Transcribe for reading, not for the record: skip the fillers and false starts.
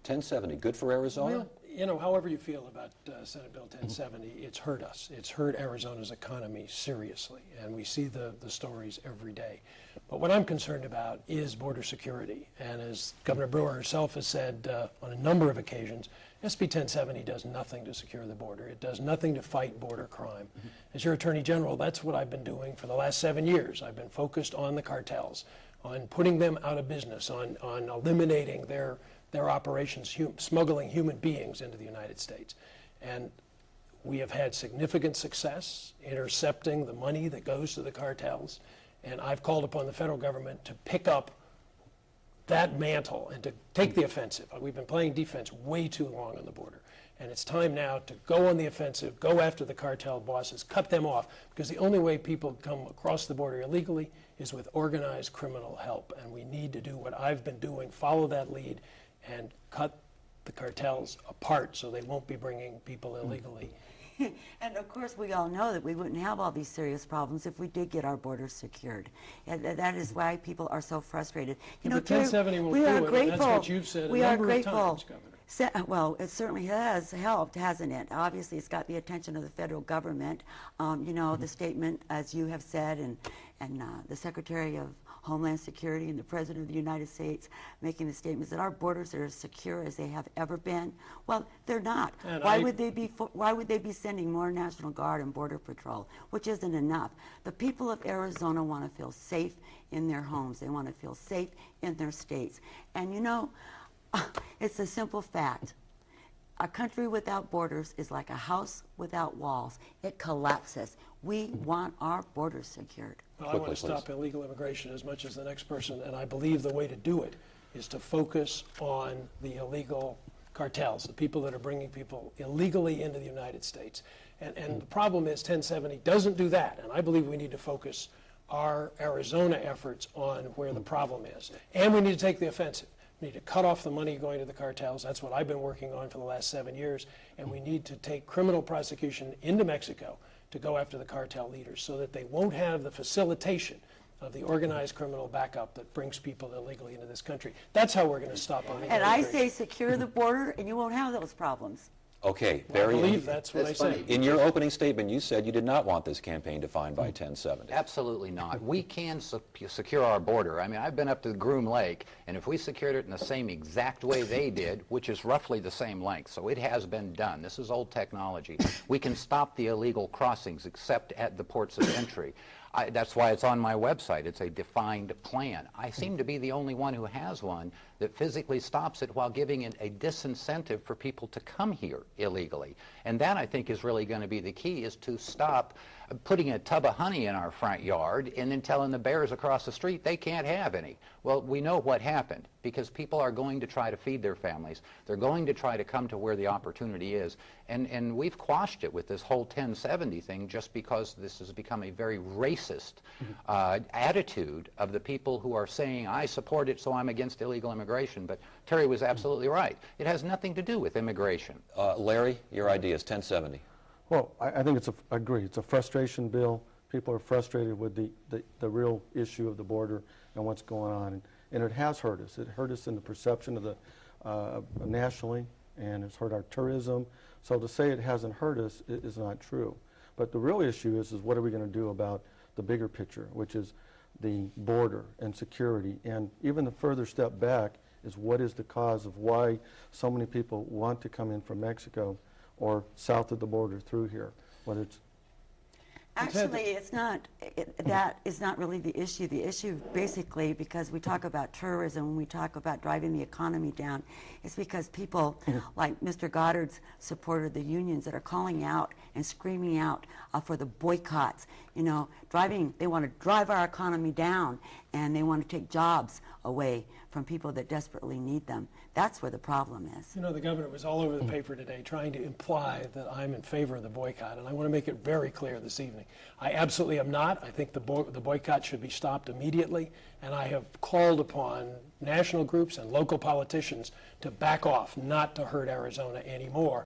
1070, good for Arizona? Well, you know, however you feel about Senate Bill 1070, it's hurt us. It's hurt Arizona's economy seriously, and we see the stories every day. But what I'm concerned about is border security. And as Governor Brewer herself has said on a number of occasions, SB 1070 does nothing to secure the border. It does nothing to fight border crime. As your Attorney General, that's what I've been doing for the last 7 years. I've been focused on the cartels, on putting them out of business, on eliminating their operations, smuggling human beings into the United States. And we have had significant success intercepting the money that goes to the cartels. And I've called upon the federal government to pick up that mantle and to take the offensive. We've been playing defense way too long on the border. And it's time now to go on the offensive, go after the cartel bosses, cut them off, because the only way people come across the border illegally is with organized criminal help. And we need to do what I've been doing, follow that lead, and cut the cartels apart so they won't be bringing people illegally. And of course, we all know that we wouldn't have all these serious problems if we did get our borders secured. And that is why people are so frustrated. You know, but 1070 won't we are do it, grateful. and that's what you've said a number of times, Governor. Well, it certainly has helped, hasn't it? Obviously, it's got the attention of the federal government. You know, the statement, as you have said, and the Secretary of Homeland Security and the President of the United States making the statements that our borders are as secure as they have ever been. Well, they're not. And why would they be sending more National Guard and Border Patrol, which isn't enough? The people of Arizona want to feel safe in their homes. They want to feel safe in their states. And you know, it's a simple fact. A country without borders is like a house without walls. It collapses. We want our borders secured. Well, I want to stop illegal immigration as much as the next person, and I believe the way to do it is to focus on the illegal cartels, the people that are bringing people illegally into the United States. And the problem is 1070 doesn't do that, and I believe we need to focus our Arizona efforts on where the problem is. And we need to take the offensive. We need to cut off the money going to the cartels. That's what I've been working on for the last 7 years. And we need to take criminal prosecution into Mexico to go after the cartel leaders so that they won't have the facilitation of the organized criminal backup that brings people illegally into this country. That's how we're going to stop illegal immigration. And I say secure the border and you won't have those problems. Okay, Well, Barry, I believe that's what I say. in your opening statement, you said you did not want this campaign defined by 1070. Absolutely not. We can secure our border. I mean, I've been up to Groom Lake, and if we secured it in the same exact way they did, which is roughly the same length, so it has been done. This is old technology. We can stop the illegal crossings except at the ports of entry. That's why it's on my website. It's a defined plan. I seem to be the only one who has one that physically stops it while giving it a disincentive for people to come here illegally. And that, I think, is really going to be the key, is to stop putting a tub of honey in our front yard and then telling the bears across the street they can't have any. Well, we know what happened, because people are going to try to feed their families. They're going to try to come to where the opportunity is. And we've quashed it with this whole 1070 thing just because this has become a very racist attitude of the people who are saying, I support it, so I'm against illegal immigration. But Terry was absolutely right. It has nothing to do with immigration. Larry, your idea is 1070. Well, I think I agree. It's a frustration bill. People are frustrated with the real issue of the border and what's going on. And it has hurt us. It hurt us in the perception of the nationally, and it's hurt our tourism. So to say it hasn't hurt us is not true. But the real issue is what are we going to do about the bigger picture, which is the border and security. And even the further step back is what is the cause of why so many people want to come in from Mexico or south of the border through here, whether it's... Actually, it's not, that is not really the issue. The issue, basically, because we talk about tourism, when we talk about driving the economy down, it's because people like Mr. Goddard's supporter, the unions, that are calling out and screaming out for the boycotts. You know, they want to drive our economy down, and they want to take jobs away from people that desperately need them. That's where the problem is. You know, the governor was all over the paper today trying to imply that I'm in favor of the boycott, and I want to make it very clear this evening. I absolutely am not. I think the boycott should be stopped immediately, and I have called upon national groups and local politicians to back off, not to hurt Arizona anymore.